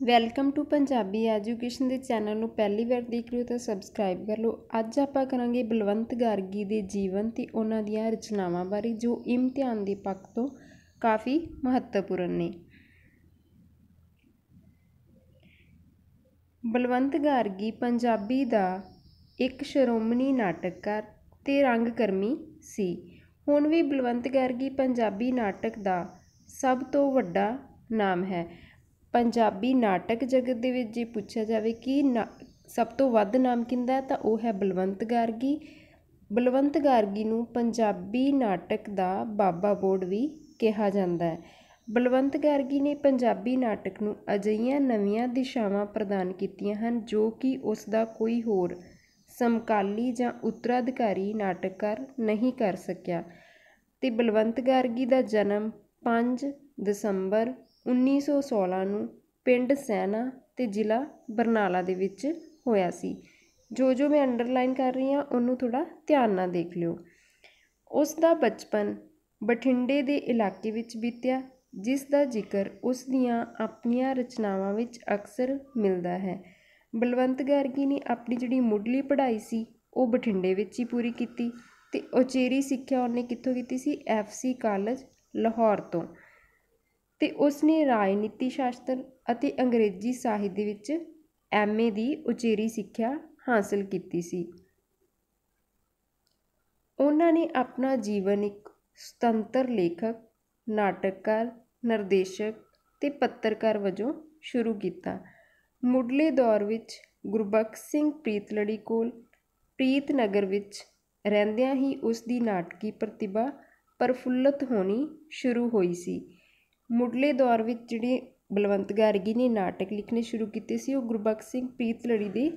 Welcome to Punjabi education ਦੇ channel ਨੂੰ ਪਹਿਲੀ ਵਾਰ ਦੇਖ ਰਹੇ ਹੋ ਤਾਂ ਸਬਸਕ੍ਰਾਈਬ ਕਰ ਲਓ। ਅੱਜ ਆਪਾਂ ਕਰਾਂਗੇ ਬਲਵੰਤ ਗਾਰਗੀ ਦੇ ਜੀਵਨ ਤੇ ਉਹਨਾਂ ਦੀਆਂ ਰਚਨਾਵਾਂ ਬਾਰੇ, ਜੋ ਇਮਤਿਹਾਨ ਦੇ ਪੱਖ ਤੋਂ ਕਾਫੀ ਮਹੱਤਵਪੂਰਨ ਨੇ। ਬਲਵੰਤ ਗਾਰਗੀ ਪੰਜਾਬੀ ਦਾ ਇੱਕ ਸ਼੍ਰੋਮਣੀ ਨਾਟਕਕਾਰ ਤੇ ਰੰਗਕਰਮੀ ਸੀ। ਹੁਣ ਵੀ ਬਲਵੰਤ ਗਾਰਗੀ ਪੰਜਾਬੀ ਨਾਟਕ ਦਾ ਸਭ ਤੋਂ ਵੱਡਾ ਨਾਮ ਹੈ। ਪੰਜਾਬੀ ਨਾਟਕ ਜਗਤ ਦੇ ਵਿੱਚ ਜੇ ਪੁੱਛਿਆ ਜਾਵੇ ਕਿ ਸਭ ਤੋਂ ਵੱਧ ਨਾਮ ਕਿਹਦਾ, ਤਾਂ ਉਹ ਹੈ ਬਲਵੰਤ ਗਾਰਗੀ। ਬਲਵੰਤ ਗਾਰਗੀ ਨੂੰ ਪੰਜਾਬੀ ਨਾਟਕ ਦਾ ਬਾਬਾ ਬੋੜ ਵੀ ਕਿਹਾ ਜਾਂਦਾ ਹੈ। ਬਲਵੰਤ ਗਾਰਗੀ ਨੇ ਪੰਜਾਬੀ ਨਾਟਕ ਨੂੰ ਅਜਿਹੀਆਂ ਨਵੀਆਂ ਦਿਸ਼ਾਵਾਂ ਪ੍ਰਦਾਨ ਕੀਤੀਆਂ ਹਨ ਜੋ ਕਿ ਉਸ ਦਾ ਕੋਈ ਹੋਰ ਸਮਕਾਲੀ ਜਾਂ ਉੱਤਰਾਧਿਕਾਰੀ ਨਾਟਕਕਾਰ ਨਹੀਂ ਕਰ ਸਕਿਆ। ਤੇ ਬਲਵੰਤ ਗਾਰਗੀ ਦਾ ਜਨਮ 5 ਦਸੰਬਰ 1916 ਨੂੰ ਪਿੰਡ ਸੈਣਾ ਤੇ ਜ਼ਿਲ੍ਹਾ ਬਰਨਾਲਾ ਦੇ ਵਿੱਚ ਹੋਇਆ ਸੀ। ਜੋ ਮੈਂ ਅੰਡਰਲਾਈਨ ਕਰ ਰਹੀ ਹਾਂ ਉਹਨੂੰ ਥੋੜ੍ਹਾ ਧਿਆਨ ਨਾਲ ਦੇਖ ਲਿਓ। ਉਸ ਦਾ ਬਚਪਨ ਬਠਿੰਡੇ ਦੇ ਇਲਾਕੇ ਵਿੱਚ ਬੀਤਿਆ, ਜਿਸ ਦਾ ਜ਼ਿਕਰ ਉਸ ਦੀਆਂ ਆਪਣੀਆਂ ਰਚਨਾਵਾਂ ਵਿੱਚ ਅਕਸਰ ਮਿਲਦਾ ਹੈ। ਬਲਵੰਤ ਗਾਰਗੀ ਨੇ ਆਪਣੀ ਜਿਹੜੀ ਮੁੱਢਲੀ ਪੜ੍ਹਾਈ ਸੀ ਉਹ ਬਠਿੰਡੇ ਵਿੱਚ ਹੀ ਪੂਰੀ ਕੀਤੀ ਤੇ ਉਚੇਰੀ ਸਿੱਖਿਆ ਉਹਨੇ ਕਿੱਥੋਂ ਕੀਤੀ ਸੀ? FC ਕਾਲਜ ਲਾਹੌਰ ਤੋਂ। ਤੇ ਉਸਨੇ ਰਾਜਨੀਤੀ ਸ਼ਾਸਤਰ ਅਤੇ ਅੰਗਰੇਜ਼ੀ ਸਾਹਿਤ ਦੇ ਵਿੱਚ MA ਦੀ ਉਚੇਰੀ ਸਿੱਖਿਆ ਹਾਸਲ ਕੀਤੀ ਸੀ। ਉਹਨਾਂ ਨੇ ਆਪਣਾ ਜੀਵਨ ਇੱਕ ਸੁਤੰਤਰ ਲੇਖਕ, ਨਾਟਕਕਾਰ, ਨਿਰਦੇਸ਼ਕ ਤੇ ਪੱਤਰਕਾਰ ਵਜੋਂ ਸ਼ੁਰੂ ਕੀਤਾ। ਮੁੱਢਲੇ ਦੌਰ ਵਿੱਚ ਗੁਰਬਖਸ਼ ਸਿੰਘ ਪ੍ਰੀਤਲੜੀ ਕੋਲ ਪ੍ਰੀਤਨਗਰ ਵਿੱਚ ਰਹਿੰਦਿਆਂ ਹੀ ਉਸ ਦੀ ਨਾਟਕੀ ਪ੍ਰਤਿਭਾ ਪ੍ਰਫੁੱਲਤ ਹੋਣੀ ਸ਼ੁਰੂ ਹੋਈ ਸੀ। ਮੁੱਢਲੇ ਦੌਰ ਵਿੱਚ ਜਿਹੜੇ ਬਲਵੰਤ ਗਾਰਗੀ ਨੇ ਨਾਟਕ ਲਿਖਣੇ ਸ਼ੁਰੂ ਕੀਤੇ ਸੀ ਉਹ ਗੁਰਬਖਸ਼ ਸਿੰਘ ਪ੍ਰੀਤਲੜੀ ਦੇ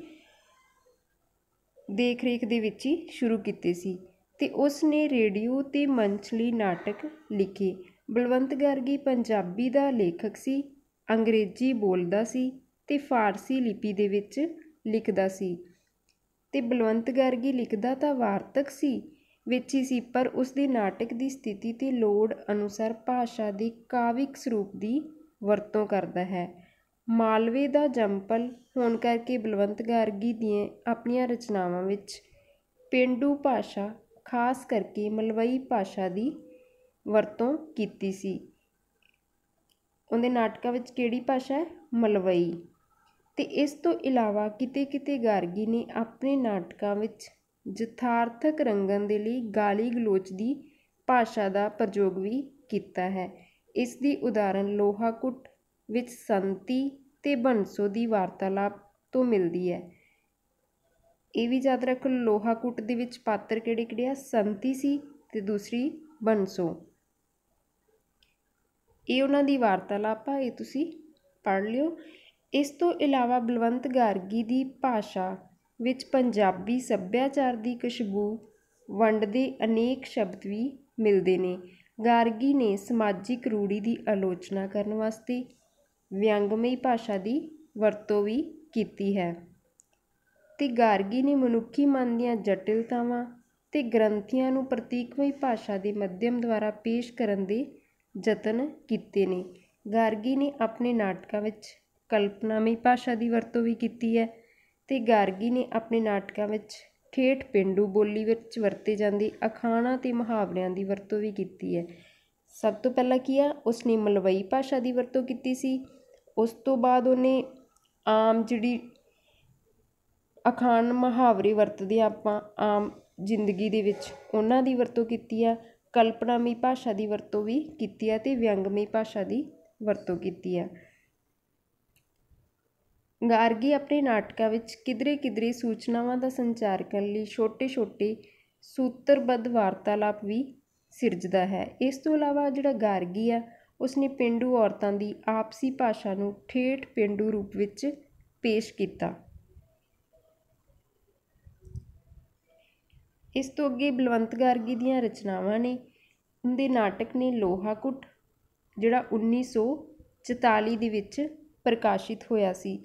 ਦੇਖ ਰੇਖ ਦੇ ਵਿੱਚ ਹੀ ਸ਼ੁਰੂ ਕੀਤੇ ਸੀ ਤੇ ਉਸ ਨੇ ਰੇਡੀਓ ਤੇ ਮੰਚ ਲਈ ਨਾਟਕ ਲਿਖੇ। ਬਲਵੰਤ ਗਾਰਗੀ ਪੰਜਾਬੀ ਦਾ ਲੇਖਕ ਸੀ, ਅੰਗਰੇਜ਼ੀ ਬੋਲਦਾ ਸੀ ਤੇ ਫਾਰਸੀ ਲਿਪੀ ਦੇ ਵਿੱਚ ਲਿਖਦਾ ਸੀ। ਤੇ ਬਲਵੰਤ ਗਾਰਗੀ ਲਿਖਦਾ ਤਾਂ ਵਾਰਤਕ ਸੀ ਵਿੱਚ ਹੀ ਸੀ, ਪਰ ਉਸ ਦੇ ਨਾਟਕ ਦੀ ਸਥਿਤੀ ਤੇ ਲੋੜ ਅਨੁਸਾਰ ਭਾਸ਼ਾ ਦੇ ਕਾਵਿਕ ਸਰੂਪ ਦੀ ਵਰਤੋਂ ਕਰਦਾ ਹੈ। ਮਾਲਵੇ ਦਾ ਜੰਮਪਲ ਹੋਣ ਕਰਕੇ ਬਲਵੰਤ ਗਾਰਗੀ ਦੀਆਂ ਆਪਣੀਆਂ ਰਚਨਾਵਾਂ ਵਿੱਚ ਪੇਂਡੂ ਭਾਸ਼ਾ, ਖਾਸ ਕਰਕੇ ਮਲਵਈ ਭਾਸ਼ਾ ਦੀ ਵਰਤੋਂ ਕੀਤੀ ਸੀ। ਉਹਦੇ ਨਾਟਕਾਂ ਵਿੱਚ ਕਿਹੜੀ ਭਾਸ਼ਾ ਹੈ? ਮਲਵਈ। ਤੇ ਇਸ ਤੋਂ ਇਲਾਵਾ ਕਿਤੇ ਕਿਤੇ ਗਾਰਗੀ ਨੇ ਆਪਣੇ ਨਾਟਕਾਂ ਵਿੱਚ ਯਥਾਰਥਕ ਰੰਗਨ ਦੇ ਲਈ ਗਾਲੀ ਗਲੋਚ ਦੀ ਭਾਸ਼ਾ ਦਾ ਪ੍ਰਯੋਗ ਵੀ ਕੀਤਾ ਹੈ। ਇਸ ਦੀ ਉਦਾਹਰਨ ਲੋਹਾ ਕੁੱਟ ਵਿੱਚ ਸੰਤੀ ਤੇ ਬੰਸੋ ਦੀ ਵਾਰਤਾਲਾਪ ਤੋਂ ਮਿਲਦੀ ਹੈ। ਇਹ ਵੀ ਯਾਦ ਰੱਖੋ, ਲੋਹਾ ਕੁੱਟ ਦੇ ਵਿੱਚ ਪਾਤਰ ਕਿਹੜੇ ਕਿਹੜੇ ਆ? ਸੰਤੀ ਸੀ ਤੇ ਦੂਸਰੀ ਬੰਸੋ। ਇਹ ਉਹਨਾਂ ਦੀ ਵਾਰਤਾਲਾਪ ਆ, ਇਹ ਤੁਸੀਂ ਪੜ੍ਹ ਲਿਓ। ਇਸ ਤੋਂ ਇਲਾਵਾ ਬਲਵੰਤ ਗਾਰਗੀ ਦੀ ਭਾਸ਼ਾ ਵਿੱਚ ਪੰਜਾਬੀ ਸੱਭਿਆਚਾਰ ਦੀ ਖੁਸ਼ਬੂ ਵੰਡਦੇ ਅਨੇਕ ਸ਼ਬਦ ਵੀ ਮਿਲਦੇ ਨੇ। ਗਾਰਗੀ ਨੇ ਸਮਾਜਿਕ ਰੂੜੀ ਦੀ ਆਲੋਚਨਾ ਕਰਨ ਵਾਸਤੇ ਵਿਅੰਗਮਈ ਭਾਸ਼ਾ ਦੀ ਵਰਤੋਂ ਵੀ ਕੀਤੀ ਹੈ। ਤੇ ਗਾਰਗੀ ਨੇ ਮਨੁੱਖੀ ਮਨ ਦੀਆਂ ਜਟਿਲਤਾਵਾਂ ਤੇ ਗ੍ਰੰਥੀਆਂ ਨੂੰ ਪ੍ਰਤੀਕਮਈ ਭਾਸ਼ਾ ਦੇ ਮਾਧਿਅਮ ਦੁਆਰਾ ਪੇਸ਼ ਕਰਨ ਦੇ ਯਤਨ ਕੀਤੇ ਨੇ। ਗਾਰਗੀ ਨੇ ਆਪਣੇ ਨਾਟਕਾਂ ਵਿੱਚ ਕਲਪਨਾਮਈ ਭਾਸ਼ਾ ਦੀ ਵਰਤੋਂ ਵੀ ਕੀਤੀ ਹੈ ਤੇ ਗਾਰਗੀ ਨੇ ਆਪਣੇ ਨਾਟਕਾਂ ਵਿੱਚ ਠੇਠ ਪੇਂਡੂ ਬੋਲੀ ਵਿੱਚ ਵਰਤੇ ਜਾਂਦੇ ਅਖਾਣਾਂ ਤੇ ਮੁਹਾਵਰਿਆਂ ਦੀ ਵਰਤੋਂ ਵੀ ਕੀਤੀ ਹੈ। ਸਭ ਤੋਂ ਪਹਿਲਾਂ ਕੀ ਆ? ਉਸਨੇ ਮਲਵਈ ਭਾਸ਼ਾ ਦੀ ਵਰਤੋਂ ਕੀਤੀ ਸੀ। ਉਸ ਤੋਂ ਬਾਅਦ ਉਹਨੇ ਆਮ ਜਿਹੜੀ ਅਖਾਣ ਮੁਹਾਵਰੇ ਵਰਤਦੇ ਆਪਾਂ ਆਮ ਜ਼ਿੰਦਗੀ ਦੇ ਵਿੱਚ ਉਹਨਾਂ ਦੀ ਵਰਤੋਂ ਕੀਤੀ ਆ। ਕਲਪਨਾਮਈ ਭਾਸ਼ਾ ਦੀ ਵਰਤੋਂ ਵੀ ਕੀਤੀ ਹੈ ਤੇ ਵਿਅੰਗਮਈ ਭਾਸ਼ਾ ਦੀ ਵਰਤੋਂ ਕੀਤੀ ਹੈ। ਗਾਰਗੀ ਆਪਣੇ ਨਾਟਕਾਂ ਵਿੱਚ ਕਿਧਰੇ ਕਿਧਰੇ ਸੂਚਨਾਵਾਂ ਦਾ ਸੰਚਾਰ ਕਰਨ ਲਈ ਛੋਟੇ ਛੋਟੇ ਸੂਤਰਬੱਧ ਵਾਰਤਾਲਾਪ ਵੀ ਸਿਰਜਦਾ ਹੈ। ਇਸ ਤੋਂ ਇਲਾਵਾ ਜਿਹੜਾ ਗਾਰਗੀ ਆ ਉਸਨੇ ਪੇਂਡੂ ਔਰਤਾਂ ਦੀ ਆਪਸੀ ਭਾਸ਼ਾ ਨੂੰ ਠੇਠ ਪੇਂਡੂ ਰੂਪ ਵਿੱਚ ਪੇਸ਼ ਕੀਤਾ। ਇਸ ਤੋਂ ਅੱਗੇ ਬਲਵੰਤ ਗਾਰਗੀ ਦੀਆਂ ਰਚਨਾਵਾਂ ਨੇ। ਉਹਦੇ ਨਾਟਕ ਨੇ ਲੋਹਾ ਕੁੱਟ, ਜਿਹੜਾ 1944 ਦੇ ਵਿੱਚ ਪ੍ਰਕਾਸ਼ਿਤ ਹੋਇਆ ਸੀ।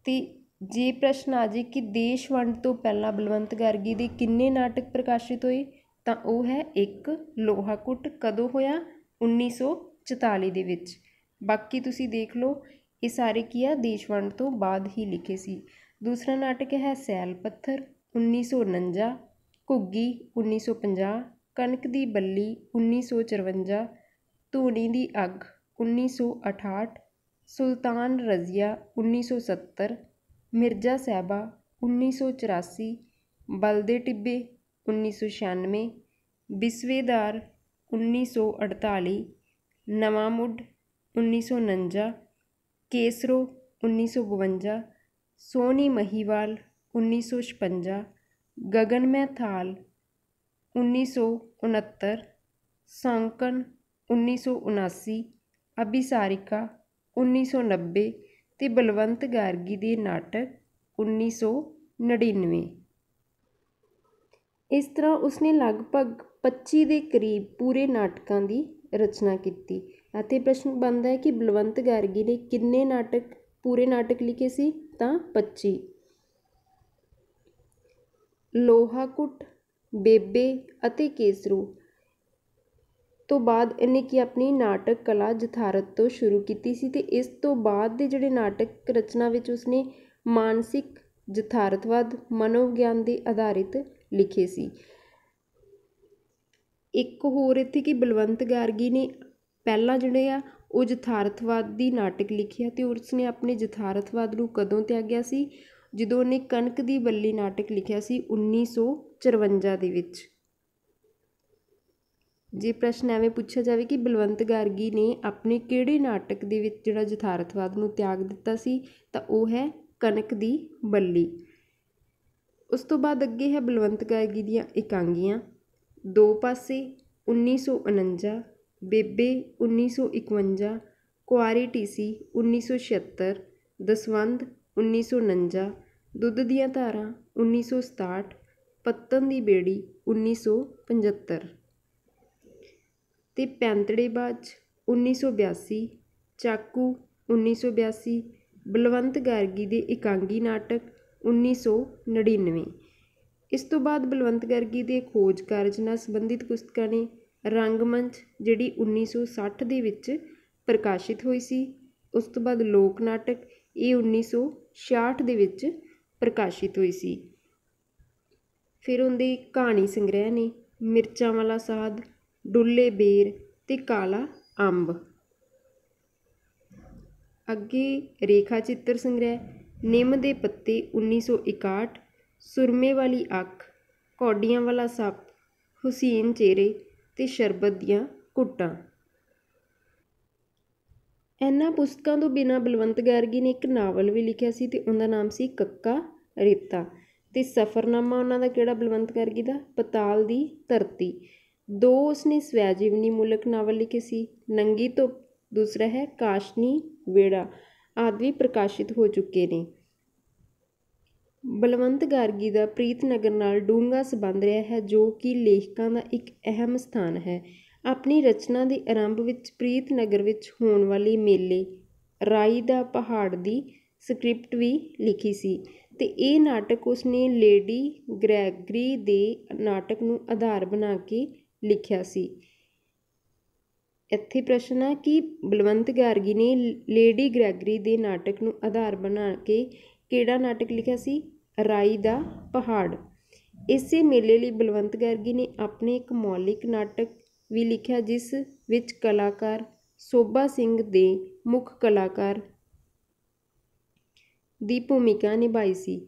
ਤੇ ਜੇ ਪ੍ਰਸ਼ਨ ਆ ਜਾਏ ਕਿ ਦੇਸ਼ ਵੰਡ ਤੋਂ ਪਹਿਲਾਂ ਬਲਵੰਤ ਗਾਰਗੀ ਦੇ ਕਿੰਨੇ ਨਾਟਕ ਪ੍ਰਕਾਸ਼ਿਤ ਹੋਏ, ਤਾਂ ਉਹ ਹੈ 1 ਲੋਹਾ ਕੁੱਟ। ਕਦੋਂ ਹੋਇਆ? 1944 ਦੇ ਵਿੱਚ। ਬਾਕੀ ਤੁਸੀਂ ਦੇਖ ਲਓ ਇਹ ਸਾਰੇ ਕੀ ਆ ਦੇਸ਼ ਵੰਡ ਤੋਂ ਬਾਅਦ ਹੀ ਲਿਖੇ ਸੀ। ਦੂਸਰਾ ਨਾਟਕ ਹੈ ਸੈਲ ਪੱਥਰ 1949, ਘੁੱਗੀ 1950, ਕਣਕ ਦੀ ਬੱਲੀ 1954, ਧੂਣੀ ਦੀ ਅੱਗ 1968, ਸੁਲਤਾਨ ਰਜ਼ੀਆ 1970, ਮਿਰਜ਼ਾ ਸਾਹਿਬਾ 1984, ਬਲਦੇ ਟਿੱਬੇ 1996, ਬਿਸਵੇਦਾਰ 1948, ਨਵਾਂ ਮੁੱਢ 1949, ਕੇਸਰੋ 1952, ਸੋਹਣੀ ਮਹੀਵਾਲ 1956, ਗਗਨਮੈ ਥਾਲ 1969, ਸੌਂਕਣ 1979, ਅਭਿਸਾਰਿਕਾ 1990 ਤੇ ਬਲਵੰਤ ਗਾਰਗੀ ਦੇ ਨਾਟਕ 1999। ਇਸ ਤਰ੍ਹਾਂ ਉਸਨੇ ਲਗਭਗ 25 ਦੇ ਕਰੀਬ ਪੂਰੇ ਨਾਟਕਾਂ ਦੀ ਰਚਨਾ ਕੀਤੀ। ਅਤੇ ਪ੍ਰਸ਼ਨ ਬਣਦਾ ਹੈ ਕਿ ਬਲਵੰਤ ਗਾਰਗੀ ਨੇ ਕਿੰਨੇ ਪੂਰੇ ਨਾਟਕ ਲਿਖੇ ਸੀ? ਤਾਂ 25। ਲੋਹਾਕੁੱਟ, ਬੇਬੇ ਅਤੇ ਕੇਸਰੂ ਤੋਂ ਬਾਅਦ ਇਹਨੇ ਕੀ ਆਪਣੀ ਨਾਟਕ ਕਲਾ ਯਥਾਰਥ ਤੋਂ ਸ਼ੁਰੂ ਕੀਤੀ ਸੀ ਅਤੇ ਇਸ ਤੋਂ ਬਾਅਦ ਦੇ ਜਿਹੜੇ ਨਾਟਕ ਰਚਨਾ ਵਿੱਚ ਉਸਨੇ ਮਾਨਸਿਕ ਯਥਾਰਥਵਾਦ ਮਨੋਵਿਗਿਆਨ ਦੇ ਆਧਾਰਿਤ ਲਿਖੇ ਸੀ। ਇੱਕ ਹੋਰ ਇੱਥੇ ਕਿ ਬਲਵੰਤ ਗਾਰਗੀ ਨੇ ਪਹਿਲਾਂ ਜਿਹੜੇ ਆ ਉਹ ਯਥਾਰਥਵਾਦੀ ਨਾਟਕ ਲਿਖਿਆ ਅਤੇ ਉਸਨੇ ਆਪਣੇ ਯਥਾਰਥਵਾਦ ਨੂੰ ਕਦੋਂ ਤਿਆਗਿਆ ਸੀ? ਜਦੋਂ ਉਹਨੇ ਕਣਕ ਦੀ ਬੱਲੀ ਨਾਟਕ ਲਿਖਿਆ ਸੀ 1954 ਦੇ ਵਿੱਚ। ਜੇ ਪ੍ਰਸ਼ਨ ਐਵੇਂ ਪੁੱਛਿਆ ਜਾਵੇ ਕਿ ਬਲਵੰਤ ਗਾਰਗੀ ਨੇ ਆਪਣੇ ਕਿਹੜੇ ਨਾਟਕ ਦੇ ਵਿੱਚ ਜਿਹੜਾ ਯਥਾਰਥਵਾਦ ਨੂੰ ਤਿਆਗ ਦਿੱਤਾ ਸੀ, ਤਾਂ ਉਹ ਹੈ ਕਣਕ ਦੀ ਬੱਲੀ। ਉਸ ਤੋਂ ਬਾਅਦ ਅੱਗੇ ਹੈ ਬਲਵੰਤ ਗਾਰਗੀ ਦੀਆਂ ਇਕਾਂਗੀਆਂ। ਦੋ ਪਾਸੇ 1949, ਬੇਬੇ 1951, ਕੁਆਰੀ ਟੀਸੀ 1976, ਦਸਵੰਧ 1949, ਦੁੱਧ ਦੀਆਂ ਧਾਰਾਂ 1967, ਪੱਤਨ ਦੀ ਬੇੜੀ 1975 ਤੇ ਪੈਂਤੜੇਬਾਜ਼ 1982, ਚਾਕੂ 1982, ਬਲਵੰਤ ਗਾਰਗੀ ਦੇ ਇਕਾਂਗੀ ਨਾਟਕ 1999। ਇਸ ਤੋਂ ਬਾਅਦ ਬਲਵੰਤ ਗਾਰਗੀ ਦੇ ਖੋਜ ਕਾਰਜ ਨਾਲ ਸੰਬੰਧਿਤ ਪੁਸਤਕਾਂ ਨੇ ਰੰਗਮੰਚ, ਜਿਹੜੀ 1960 ਦੇ ਵਿੱਚ ਪ੍ਰਕਾਸ਼ਿਤ ਹੋਈ ਸੀ। ਉਸ ਤੋਂ ਬਾਅਦ ਲੋਕ ਨਾਟਕ, ਇਹ 1966 ਦੇ ਵਿੱਚ ਪ੍ਰਕਾਸ਼ਿਤ ਹੋਈ ਸੀ। ਫਿਰ ਉਹਦੇ ਕਹਾਣੀ ਸੰਗ੍ਰਹਿ ਨੇ ਮਿਰਚਾਂ ਵਾਲਾ ਸਾਧ, ਡੁੱਲੇ ਬੇਰ ਤੇ ਕਾਲਾ ਅੰਬ। ਅੱਗੇ ਰੇਖਾ ਚਿੱਤਰ ਸੰਗ੍ਰਹਿ, ਨਿੰਮ ਦੇ ਪੱਤੇ 1961, ਸੁਰਮੇ ਵਾਲੀ ਅੱਖ, ਕੌਡੀਆਂ ਵਾਲਾ ਸੱਪ, ਹੁਸੀਨ ਚਿਹਰੇ ਤੇ ਸ਼ਰਬਤ ਦੀਆਂ ਘੁੱਟਾਂ। ਇਹਨਾਂ ਪੁਸਤਕਾਂ ਤੋਂ ਬਿਨਾਂ ਬਲਵੰਤ ਗਾਰਗੀ ਨੇ ਇੱਕ ਨਾਵਲ ਵੀ ਲਿਖਿਆ ਸੀ ਅਤੇ ਉਹਦਾ ਨਾਮ ਸੀ ਕੱਕਾ ਰੇਤਾ। ਅਤੇ ਸਫ਼ਰਨਾਮਾ ਉਹਨਾਂ ਦਾ ਕਿਹੜਾ ਬਲਵੰਤ ਗਾਰਗੀ ਦਾ? ਪਤਾਲ ਦੀ ਧਰਤੀ। ਦੋ ਉਸਨੇ ਸਵੈ ਜੀਵਨੀ ਮੂਲਕ ਨਾਵਲ ਲਿਖੇ ਸੀ, ਨੰਗੀ ਧੁੱਪ, ਦੂਸਰਾ ਹੈ ਕਾਸ਼ਨੀ ਵੇੜਾ, ਆਦਿ ਵੀ ਪ੍ਰਕਾਸ਼ਿਤ ਹੋ ਚੁੱਕੇ ਨੇ। ਬਲਵੰਤ ਗਾਰਗੀ ਦਾ ਪ੍ਰੀਤਨਗਰ ਨਾਲ ਡੂੰਘਾ ਸੰਬੰਧ ਰਿਹਾ ਹੈ, ਜੋ ਕਿ ਲੇਖਕਾਂ ਦਾ ਇੱਕ ਅਹਿਮ ਸਥਾਨ ਹੈ। ਆਪਣੀ ਰਚਨਾ ਦੇ ਆਰੰਭ ਵਿੱਚ ਪ੍ਰੀਤਨਗਰ ਵਿੱਚ ਹੋਣ ਵਾਲੇ ਮੇਲੇ ਰਾਈ ਦਾ ਪਹਾੜ ਦੀ ਸਕ੍ਰਿਪਟ ਵੀ ਲਿਖੀ ਸੀ ਅਤੇ ਇਹ ਨਾਟਕ ਉਸਨੇ ਲੇਡੀ ਗ੍ਰੈਗਰੀ ਦੇ ਨਾਟਕ ਨੂੰ ਆਧਾਰ ਬਣਾ ਕੇ ਲਿਖਿਆ ਸੀ। ਇੱਥੇ ਪ੍ਰਸ਼ਨ ਆ ਕਿ ਬਲਵੰਤ ਗਾਰਗੀ ਨੇ ਲੇਡੀ ਗ੍ਰੈਗਰੀ ਦੇ ਨਾਟਕ ਨੂੰ ਆਧਾਰ ਬਣਾ ਕੇ ਕਿਹੜਾ ਨਾਟਕ ਲਿਖਿਆ ਸੀ? ਰਾਈ ਦਾ ਪਹਾੜ। ਇਸੇ ਮੇਲੇ ਲਈ ਬਲਵੰਤ ਗਾਰਗੀ ਨੇ ਆਪਣੇ ਇੱਕ ਮੌਲਿਕ ਨਾਟਕ ਵੀ ਲਿਖਿਆ, ਜਿਸ ਵਿੱਚ ਕਲਾਕਾਰ ਸੋਭਾ ਸਿੰਘ ਦੇ ਮੁੱਖ ਕਲਾਕਾਰ ਦੀ ਭੂਮਿਕਾ ਨਿਭਾਈ ਸੀ।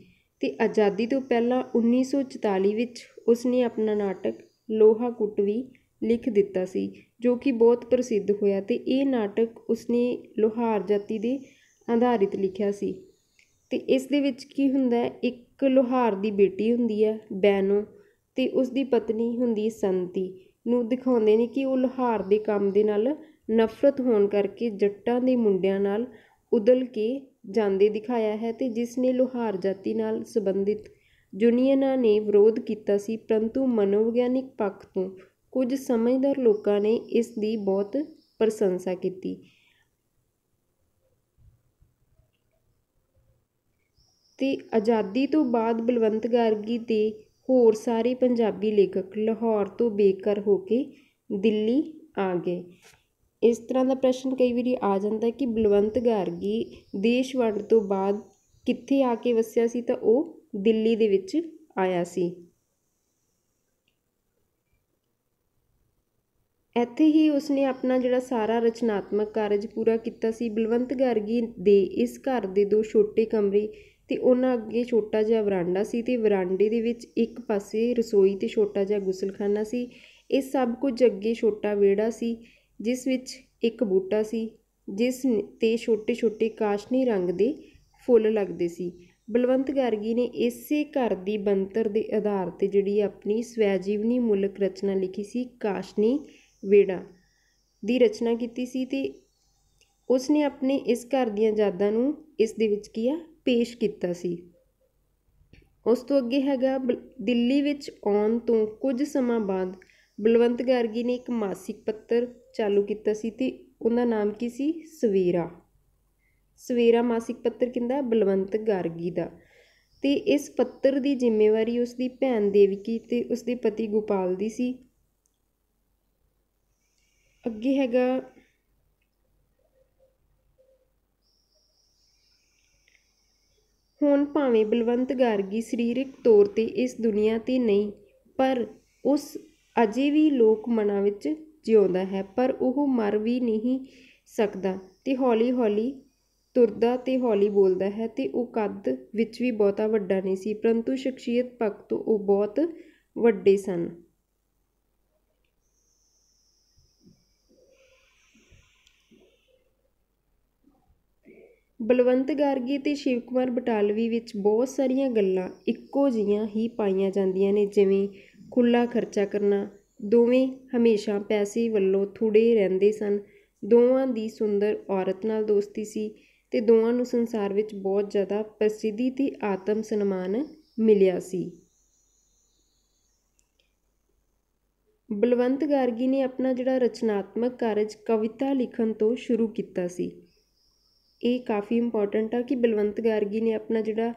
ਅਤੇ ਆਜ਼ਾਦੀ ਤੋਂ ਪਹਿਲਾਂ 1944 ਵਿੱਚ ਉਸਨੇ ਆਪਣਾ ਨਾਟਕ ਲੋਹਾਕੁੱਟ ਵੀ ਲਿਖ ਦਿੱਤਾ ਸੀ, ਜੋ ਕਿ ਬਹੁਤ ਪ੍ਰਸਿੱਧ ਹੋਇਆ ਅਤੇ ਇਹ ਨਾਟਕ ਉਸਨੇ ਲੋਹਾਰ ਜਾਤੀ ਦੇ ਆਧਾਰਿਤ ਲਿਖਿਆ ਸੀ। ਅਤੇ ਇਸ ਦੇ ਵਿੱਚ ਕੀ ਹੁੰਦਾ, ਇੱਕ ਲੋਹਾਰ ਦੀ ਬੇਟੀ ਹੁੰਦੀ ਹੈ ਬੈਨੋ ਅਤੇ ਉਸਦੀ ਪਤਨੀ ਹੁੰਦੀ ਸੰਤੀ ਨੂੰ ਦਿਖਾਉਂਦੇ ਨੇ ਕਿ ਉਹ ਲੋਹਾਰ ਦੇ ਕੰਮ ਦੇ ਨਾਲ ਨਫ਼ਰਤ ਹੋਣ ਕਰਕੇ ਜੱਟਾਂ ਦੇ ਮੁੰਡਿਆਂ ਨਾਲ ਉਦਲ ਕੇ ਜਾਂਦੇ ਦਿਖਾਇਆ ਹੈ ਅਤੇ ਜਿਸ ਨੇ ਲੋਹਾਰ ਜਾਤੀ ਨਾਲ ਸੰਬੰਧਿਤ ਯੂਨੀਅਨਾਂ ਨੇ ਵਿਰੋਧ ਕੀਤਾ ਸੀ, ਪਰੰਤੂ ਮਨੋਵਿਗਿਆਨਿਕ ਪੱਖ ਤੋਂ ਕੁਝ ਸਮਝਦਾਰ ਲੋਕਾਂ ਨੇ ਇਸ ਦੀ ਬਹੁਤ ਪ੍ਰਸ਼ੰਸਾ ਕੀਤੀ। ਅਤੇ ਆਜ਼ਾਦੀ ਤੋਂ ਬਾਅਦ ਬਲਵੰਤ ਗਾਰਗੀ ਦੇ ਹੋਰ ਸਾਰੇ ਪੰਜਾਬੀ ਲੇਖਕ ਲਾਹੌਰ ਤੋਂ ਬੇਘਰ ਹੋ ਕੇ ਦਿੱਲੀ ਆ ਗਏ। ਇਸ ਤਰ੍ਹਾਂ ਦਾ ਪ੍ਰਸ਼ਨ ਕਈ ਵਾਰੀ ਆ ਜਾਂਦਾ ਕਿ ਬਲਵੰਤ ਗਾਰਗੀ ਦੇਸ਼ ਵੰਡ ਤੋਂ ਬਾਅਦ ਕਿੱਥੇ ਆ ਕੇ ਵਸਿਆ ਸੀ, ਤਾਂ ਉਹ ਦਿੱਲੀ ਦੇ ਵਿੱਚ ਆਇਆ ਸੀ। ਇੱਥੇ ਹੀ ਉਸਨੇ ਆਪਣਾ ਜਿਹੜਾ ਸਾਰਾ ਰਚਨਾਤਮਕ ਕਾਰਜ ਪੂਰਾ ਕੀਤਾ ਸੀ। ਬਲਵੰਤ ਗਾਰਗੀ ਦੇ ਇਸ ਘਰ ਦੇ 2 ਛੋਟੇ ਕਮਰੇ ਅਤੇ ਉਹਨਾਂ ਅੱਗੇ ਛੋਟਾ ਜਿਹਾ ਵਰਾਂਡਾ ਸੀ, ਅਤੇ ਵਰਾਂਡੇ ਦੇ ਵਿੱਚ ਇੱਕ ਪਾਸੇ ਰਸੋਈ ਅਤੇ ਛੋਟਾ ਜਿਹਾ ਗੁਸਲਖਾਨਾ ਸੀ। ਇਹ ਸਭ ਕੁਝ ਅੱਗੇ ਛੋਟਾ ਵਿਹੜਾ ਸੀ ਜਿਸ ਵਿੱਚ ਇੱਕ ਬੂਟਾ ਸੀ ਜਿਸ 'ਤੇ ਛੋਟੇ ਛੋਟੇ ਕਾਸ਼ਨੀ ਰੰਗ ਦੇ ਫੁੱਲ ਲੱਗਦੇ ਸੀ। ਬਲਵੰਤ ਗਾਰਗੀ ਨੇ ਇਸੇ ਘਰ ਦੀ ਬਣਤਰ ਦੇ ਆਧਾਰ 'ਤੇ ਜਿਹੜੀ ਆਪਣੀ ਸਵੈਜੀਵਨੀ ਮੂਲਕ ਰਚਨਾ ਲਿਖੀ ਸੀ, ਕਾਸ਼ਨੀ ਵਿਹੜਾ ਦੀ ਰਚਨਾ ਕੀਤੀ ਸੀ, ਅਤੇ ਉਸਨੇ ਆਪਣੇ ਇਸ ਘਰ ਦੀਆਂ ਯਾਦਾਂ ਨੂੰ ਇਸ ਦੇ ਵਿੱਚ ਪੇਸ਼ ਕੀਤਾ ਸੀ। ਉਸ ਤੋਂ ਅੱਗੇ ਹੈਗਾ ਦਿੱਲੀ ਵਿੱਚ ਆਉਣ ਤੋਂ ਕੁਝ ਸਮਾਂ ਬਾਅਦ ਬਲਵੰਤ ਗਾਰਗੀ ਨੇ ਇੱਕ ਮਾਸਿਕ ਪੱਤਰ ਚਾਲੂ ਕੀਤਾ ਸੀ, ਅਤੇ ਉਹਦਾ ਨਾਮ ਕੀ ਸੀ? ਸਵੇਰਾ। ਸਵੇਰਾ ਮਾਸਿਕ ਪੱਤਰ ਕਿਹਦਾ? ਬਲਵੰਤ ਗਾਰਗੀ ਦਾ। ਅਤੇ ਇਸ ਪੱਤਰ ਦੀ ਜ਼ਿੰਮੇਵਾਰੀ ਉਸਦੀ ਭੈਣ ਦੇਵਕੀ ਅਤੇ ਉਸਦੇ ਪਤੀ ਗੋਪਾਲ ਦੀ ਸੀ। ਅੱਗੇ ਹੈਗਾ ਹੁਣ ਭਾਵੇਂ ਬਲਵੰਤ ਗਾਰਗੀ ਸਰੀਰਕ ਤੌਰ 'ਤੇ ਇਸ ਦੁਨੀਆ 'ਤੇ ਨਹੀਂ, ਪਰ ਉਸ ਅਜੇ ਵੀ ਲੋਕ ਮਨਾਂ ਵਿੱਚ ਜਿਉਂਦਾ ਹੈ, ਪਰ ਉਹ ਮਰ ਵੀ ਨਹੀਂ ਸਕਦਾ ਅਤੇ ਹੌਲੀ ਹੌਲੀ ਤੁਰਦਾ ਅਤੇ ਹੌਲੀ ਬੋਲਦਾ ਹੈ, ਅਤੇ ਉਹ ਕੱਦ ਵਿੱਚ ਵੀ ਬਹੁਤਾ ਵੱਡਾ ਨਹੀਂ ਸੀ, ਪਰੰਤੂ ਸ਼ਖਸੀਅਤ ਪੱਖ ਤੋਂ ਉਹ ਬਹੁਤ ਵੱਡੇ ਸਨ। ਬਲਵੰਤ ਗਾਰਗੀ ਅਤੇ ਸ਼ਿਵ ਕੁਮਾਰ ਬਟਾਲਵੀ ਵਿੱਚ ਬਹੁਤ ਸਾਰੀਆਂ ਗੱਲਾਂ ਇੱਕੋ ਜਿਹੀਆਂ ਹੀ ਪਾਈਆਂ ਜਾਂਦੀਆਂ ਨੇ, ਜਿਵੇਂ ਖੁੱਲ੍ਹਾ ਖਰਚਾ ਕਰਨਾ, ਦੋਵੇਂ ਹਮੇਸ਼ਾ ਪੈਸੇ ਵੱਲੋਂ ਥੁੜੇ ਰਹਿੰਦੇ ਸਨ, ਦੋਵਾਂ ਦੀ ਸੁੰਦਰ ਔਰਤ ਨਾਲ ਦੋਸਤੀ ਸੀ, ਅਤੇ ਦੋਵਾਂ ਨੂੰ ਸੰਸਾਰ ਵਿੱਚ ਬਹੁਤ ਜ਼ਿਆਦਾ ਪ੍ਰਸਿੱਧੀ ਅਤੇ ਆਤਮ ਸਨਮਾਨ ਮਿਲਿਆ ਸੀ। ਬਲਵੰਤ ਗਾਰਗੀ ਨੇ ਆਪਣਾ ਜਿਹੜਾ ਰਚਨਾਤਮਕ ਕਾਰਜ ਕਵਿਤਾ ਲਿਖਣ ਤੋਂ ਸ਼ੁਰੂ ਕੀਤਾ ਸੀ। ਇਹ ਕਾਫੀ ਇੰਪੋਰਟੈਂਟ ਆ ਕਿ ਬਲਵੰਤ ਗਾਰਗੀ ਨੇ ਆਪਣਾ ਜਿਹੜਾ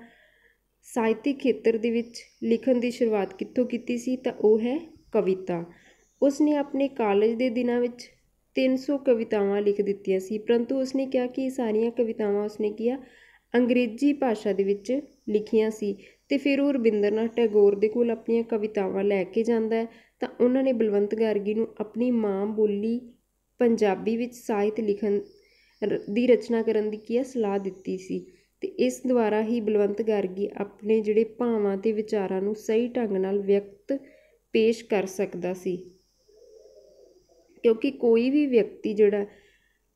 ਸਾਹਿਤਿਕ ਖੇਤਰ ਦੇ ਵਿੱਚ ਲਿਖਣ ਦੀ ਸ਼ੁਰੂਆਤ ਕਿੱਥੋਂ ਕੀਤੀ ਸੀ, ਤਾਂ ਉਹ ਹੈ ਕਵਿਤਾ। ਉਸਨੇ ਆਪਣੇ ਕਾਲਜ ਦੇ ਦਿਨਾਂ ਵਿੱਚ 300 ਕਵਿਤਾਵਾਂ ਲਿਖ ਦਿੱਤੀਆਂ ਸੀ, ਪਰੰਤੂ ਉਸਨੇ ਕਿਹਾ ਕਿ ਇਹ ਸਾਰੀਆਂ ਕਵਿਤਾਵਾਂ ਉਸਨੇ ਅੰਗਰੇਜ਼ੀ ਭਾਸ਼ਾ ਦੇ ਵਿੱਚ ਲਿਖੀਆਂ ਸੀ, ਅਤੇ ਫਿਰ ਉਹ ਰਵਿੰਦਰਨਾਥ ਟੈਗੋਰ ਦੇ ਕੋਲ ਆਪਣੀਆਂ ਕਵਿਤਾਵਾਂ ਲੈ ਕੇ ਜਾਂਦਾ ਹੈ, ਤਾਂ ਉਹਨਾਂ ਨੇ ਬਲਵੰਤ ਗਾਰਗੀ ਨੂੰ ਆਪਣੀ ਮਾਂ ਬੋਲੀ ਪੰਜਾਬੀ ਵਿੱਚ ਸਾਹਿਤ ਲਿਖਣ ਦੀ ਰਚਨਾ ਕਰਨ ਦੀ ਸਲਾਹ ਦਿੱਤੀ ਸੀ, ਅਤੇ ਇਸ ਦੁਆਰਾ ਹੀ ਬਲਵੰਤ ਗਾਰਗੀ ਆਪਣੇ ਜਿਹੜੇ ਭਾਵਾਂ ਅਤੇ ਵਿਚਾਰਾਂ ਨੂੰ ਸਹੀ ਢੰਗ ਨਾਲ ਪੇਸ਼ ਕਰ ਸਕਦਾ ਸੀ, ਕਿਉਂਕਿ ਕੋਈ ਵੀ ਵਿਅਕਤੀ ਜਿਹੜਾ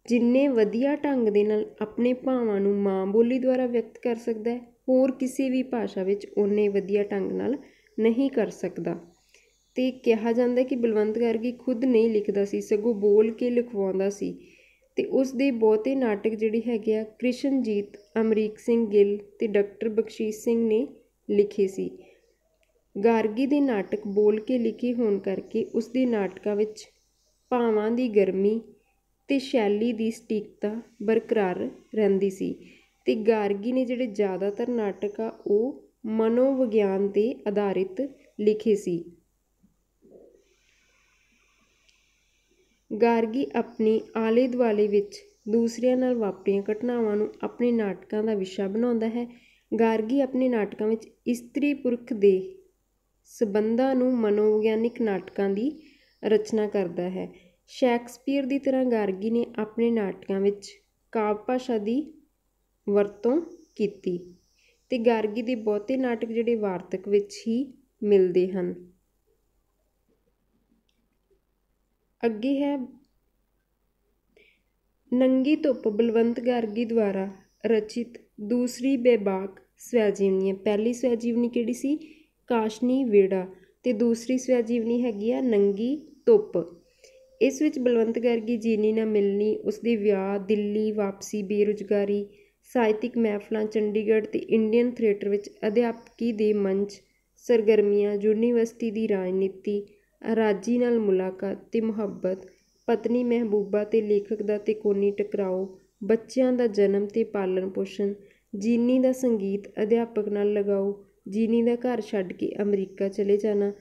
ਜਿੰਨੇ ਵਧੀਆ ਢੰਗ ਦੇ ਨਾਲ ਆਪਣੇ ਭਾਵਾਂ ਨੂੰ ਮਾਂ ਬੋਲੀ ਦੁਆਰਾ ਵਿਅਕਤ ਕਰ ਸਕਦਾ ਹੈ, ਹੋਰ ਕਿਸੇ ਵੀ ਭਾਸ਼ਾ ਵਿੱਚ ਓਨੇ ਵਧੀਆ ਢੰਗ ਨਾਲ ਨਹੀਂ ਕਰ ਸਕਦਾ। ਅਤੇ ਕਿਹਾ ਜਾਂਦਾ ਕਿ ਬਲਵੰਤ ਗਾਰਗੀ ਖੁਦ ਨਹੀਂ ਲਿਖਦਾ ਸੀ, ਸਗੋਂ ਬੋਲ ਕੇ ਲਿਖਵਾਉਂਦਾ ਸੀ, ਅਤੇ ਉਸ ਦੇ ਬਹੁਤੇ ਨਾਟਕ ਜਿਹੜੇ ਹੈਗੇ ਆ ਕ੍ਰਿਸ਼ਨਜੀਤ, ਅਮਰੀਕ ਸਿੰਘ ਗਿੱਲ ਅਤੇ ਡਾਕਟਰ ਬਖਸ਼ੀਸ਼ ਸਿੰਘ ਨੇ ਲਿਖੇ ਸੀ। ਗਾਰਗੀ ਦੇ ਨਾਟਕ ਬੋਲ ਕੇ ਲਿਖੇ ਹੋਣ ਕਰਕੇ ਉਸਦੇ ਨਾਟਕਾਂ ਵਿੱਚ ਭਾਵਾਂ ਦੀ ਗਰਮੀ ਅਤੇ ਸ਼ੈਲੀ ਦੀ ਸਟੀਕਤਾ ਬਰਕਰਾਰ ਰਹਿੰਦੀ ਸੀ, ਅਤੇ ਗਾਰਗੀ ਨੇ ਜਿਹੜੇ ਜ਼ਿਆਦਾਤਰ ਨਾਟਕ ਆ ਉਹ ਮਨੋਵਿਗਿਆਨ 'ਤੇ ਆਧਾਰਿਤ ਲਿਖੇ ਸੀ। ਗਾਰਗੀ ਆਪਣੇ ਆਲੇ ਦੁਆਲੇ ਵਿੱਚ ਦੂਸਰਿਆਂ ਨਾਲ ਵਾਪਰੀਆਂ ਘਟਨਾਵਾਂ ਨੂੰ ਆਪਣੇ ਨਾਟਕਾਂ ਦਾ ਵਿਸ਼ਾ ਬਣਾਉਂਦਾ ਹੈ। ਗਾਰਗੀ ਆਪਣੇ ਨਾਟਕਾਂ ਵਿੱਚ ਇਸਤਰੀ ਪੁਰਖ ਦੇ ਸਬੰਧਾਂ ਨੂੰ ਮਨੋਵਿਗਿਆਨਿਕ ਨਾਟਕਾਂ ਦੀ ਰਚਨਾ ਕਰਦਾ ਹੈ। ਸ਼ੈਕਸਪੀਅਰ ਦੀ ਤਰ੍ਹਾਂ ਗਾਰਗੀ ਨੇ ਆਪਣੇ ਨਾਟਕਾਂ ਵਿੱਚ ਕਾਵਿ ਭਾਸ਼ਾ ਦੀ ਵਰਤੋਂ ਕੀਤੀ, ਅਤੇ ਗਾਰਗੀ ਦੇ ਬਹੁਤੇ ਨਾਟਕ ਜਿਹੜੇ ਵਾਰਤਕ ਵਿੱਚ ਹੀ ਮਿਲਦੇ ਹਨ। ਅੱਗੇ ਹੈ ਨੰਗੀ ਧੁੱਪ, ਬਲਵੰਤ ਗਾਰਗੀ ਦੁਆਰਾ ਰਚਿਤ ਦੂਸਰੀ ਬੇਬਾਕ ਸਵੈਜੀਵਨੀ ਹੈ। ਪਹਿਲੀ ਸਵੈਜੀਵਨੀ ਕਿਹੜੀ ਸੀ? ਕਾਸ਼ਨੀ ਵਿਹੜਾ, ਅਤੇ ਦੂਸਰੀ ਸਵੈਜੀਵਨੀ ਹੈਗੀ ਆ ਨੰਗੀ ਧੁੱਪ। ਇਸ ਵਿੱਚ ਬਲਵੰਤ ਗਾਰਗੀ ਜੀਨੀ ਨਾ ਮਿਲਣੀ, ਉਸਦੇ ਵਿਆਹ, ਦਿੱਲੀ ਵਾਪਸੀ, ਬੇਰੁਜ਼ਗਾਰੀ, ਸਾਹਿਤਕ ਮਹਿਫਲਾਂ, ਚੰਡੀਗੜ੍ਹ ਅਤੇ ਇੰਡੀਅਨ ਥੀਏਟਰ ਵਿੱਚ ਅਧਿਆਪਕੀ ਦੇ ਮੰਚ ਸਰਗਰਮੀਆਂ, ਯੂਨੀਵਰਸਿਟੀ ਦੀ ਰਾਜਨੀਤੀ, ਰਾਜੀ ਨਾਲ ਮੁਲਾਕਾਤ ਅਤੇ ਮੁਹੱਬਤ, ਪਤਨੀ ਮਹਿਬੂਬਾ ਅਤੇ ਲੇਖਕ ਦਾ ਤਿਕੋਣੀ ਟਕਰਾਓ, ਬੱਚਿਆਂ ਦਾ ਜਨਮ ਅਤੇ ਪਾਲਣ ਪੋਸ਼ਣ, ਜੀਨੀ ਦਾ ਸੰਗੀਤ ਅਧਿਆਪਕ ਨਾਲ ਲਗਾਓ, ਜੀਨੀ ਦਾ ਘਰ ਛੱਡ ਕੇ ਅਮਰੀਕਾ ਚਲੇ ਜਾਣਾ,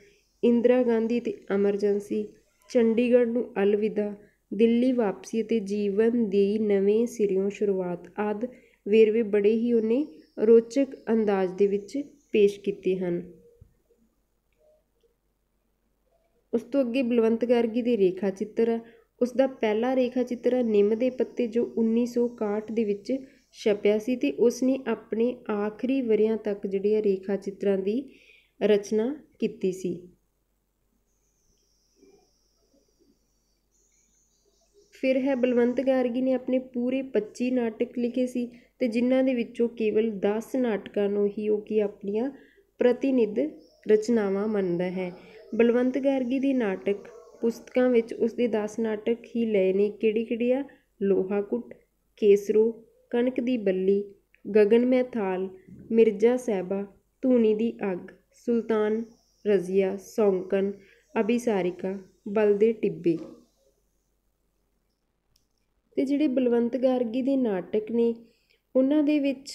ਇੰਦਰਾ ਗਾਂਧੀ ਅਤੇ ਐਮਰਜੈਂਸੀ, ਚੰਡੀਗੜ੍ਹ ਨੂੰ ਅਲਵਿਦਾ, ਦਿੱਲੀ ਵਾਪਸੀ ਅਤੇ ਜੀਵਨ ਦੀ ਨਵੇਂ ਸਿਰਿਓਂ ਸ਼ੁਰੂਆਤ ਆਦਿ ਵੇਰਵੇ ਬੜੇ ਹੀ ਉਹਨੇ ਰੋਚਕ ਅੰਦਾਜ਼ ਦੇ ਵਿੱਚ ਪੇਸ਼ ਕੀਤੇ ਹਨ। ਉਸ ਤੋਂ ਅੱਗੇ ਬਲਵੰਤ ਗਾਰਗੀ ਦੇ ਰੇਖਾ ਚਿੱਤਰ ਆ। ਉਸ ਦਾ ਪਹਿਲਾ ਰੇਖਾ ਚਿੱਤਰ ਆ ਨਿੰਮ ਦੇ ਪੱਤੇ, ਜੋ 1961 ਦੇ ਵਿੱਚ ਛਪਿਆ ਸੀ ਅਤੇ ਉਸ ਨੇ ਆਪਣੇ ਆਖਰੀ ਵਰ੍ਹਿਆਂ ਤੱਕ ਜਿਹੜੇ ਆ ਰੇਖਾ ਚਿੱਤਰਾਂ ਦੀ ਰਚਨਾ ਕੀਤੀ ਸੀ। ਫਿਰ ਹੈ ਬਲਵੰਤ ਗਾਰਗੀ ਨੇ ਆਪਣੇ ਪੂਰੇ 25 ਨਾਟਕ ਲਿਖੇ ਸੀ ਅਤੇ ਜਿਨ੍ਹਾਂ ਦੇ ਵਿੱਚੋਂ ਕੇਵਲ 10 ਨਾਟਕਾਂ ਨੂੰ ਹੀ ਉਹ ਕੀ ਆਪਣੀਆਂ ਪ੍ਰਤੀਨਿਧ ਰਚਨਾਵਾਂ ਮੰਨਦਾ ਹੈ। ਬਲਵੰਤ ਗਾਰਗੀ ਦੀ ਨਾਟਕ ਪੁਸਤਕਾਂ ਵਿੱਚ ਉਸਦੇ 10 ਨਾਟਕ ਹੀ ਲਏ ਨੇ। ਕਿਹੜੇ ਆ? ਲੋਹਾ ਕੁੱਟ, ਕੇਸਰੋ, ਕਣਕ ਦੀ ਬੱਲੀ, ਗਗਨ ਮੈਂ ਥਾਲ, ਮਿਰਜ਼ਾ ਸਾਹਿਬਾ, ਧੂਣੀ ਦੀ ਅੱਗ, ਸੁਲਤਾਨ ਰਜ਼ੀਆ, ਸੌਂਕਣ, ਅਭਿਸਾਰਿਕਾ, ਬਲ ਦੇ ਟਿੱਬੇ। ਅਤੇ ਜਿਹੜੇ ਬਲਵੰਤ ਗਾਰਗੀ ਦੇ ਨਾਟਕ ਨੇ ਉਹਨਾਂ ਦੇ ਵਿੱਚ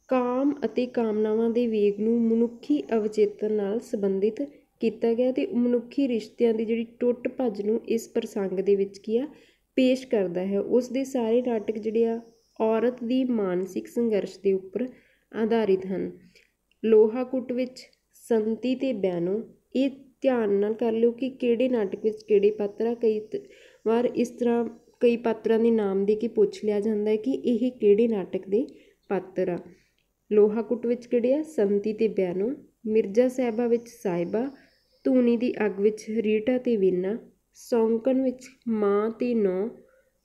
ਕਾਮ ਅਤੇ ਕਾਮਨਾਵਾਂ ਦੇ ਵੇਗ ਨੂੰ ਮਨੁੱਖੀ ਅਵਚੇਤਨ ਨਾਲ ਸੰਬੰਧਿਤ ਕੀਤਾ ਗਿਆ ਅਤੇ ਮਨੁੱਖੀ ਰਿਸ਼ਤਿਆਂ ਦੀ ਜਿਹੜੀ ਟੁੱਟ ਭੱਜ ਨੂੰ ਇਸ ਪ੍ਰਸੰਗ ਦੇ ਵਿੱਚ ਕੀ ਆ ਪੇਸ਼ ਕਰਦਾ ਹੈ। ਉਸ ਦੇ ਸਾਰੇ ਨਾਟਕ ਜਿਹੜੇ ਆ ਔਰਤ ਦੀ ਮਾਨਸਿਕ ਸੰਘਰਸ਼ ਦੇ ਉੱਪਰ ਆਧਾਰਿਤ ਹਨ। ਲੋਹਾ ਕੁੱਟ ਵਿੱਚ ਸੰਤੀ ਤੇ ਬੈਨੋ, ਇਹ ਧਿਆਨ ਨਾਲ ਕਰ ਲਿਓ ਕਿ ਕਿਹੜੇ ਨਾਟਕ ਵਿੱਚ ਕਿਹੜੇ ਪਾਤਰ ਆ। ਕਈ ਵਾਰ ਇਸ ਤਰ੍ਹਾਂ ਕਈ ਪਾਤਰਾਂ ਦੇ ਨਾਮ ਦੇ ਕੇ ਪੁੱਛ ਲਿਆ ਜਾਂਦਾ ਹੈ ਕਿ ਇਹ ਕਿਹੜੇ ਨਾਟਕ ਦੇ ਪਾਤਰ ਆ। ਲੋਹਾ ਕੁੱਟ ਵਿੱਚ ਕਿਹੜੇ ਆ? ਸੰਤੀ ਤੇ ਬੈਨੋ। ਮਿਰਜ਼ਾ ਸਾਹਿਬਾ ਵਿੱਚ ਸਾਹਿਬਾ, ਧੂਣੀ ਦੀ ਅੱਗ ਵਿੱਚ ਰੀਟਾ ਤੇ ਵੀਨਾ, ਸੌਂਕਣ ਵਿੱਚ ਮਾਂ ਤੇ ਨੌ,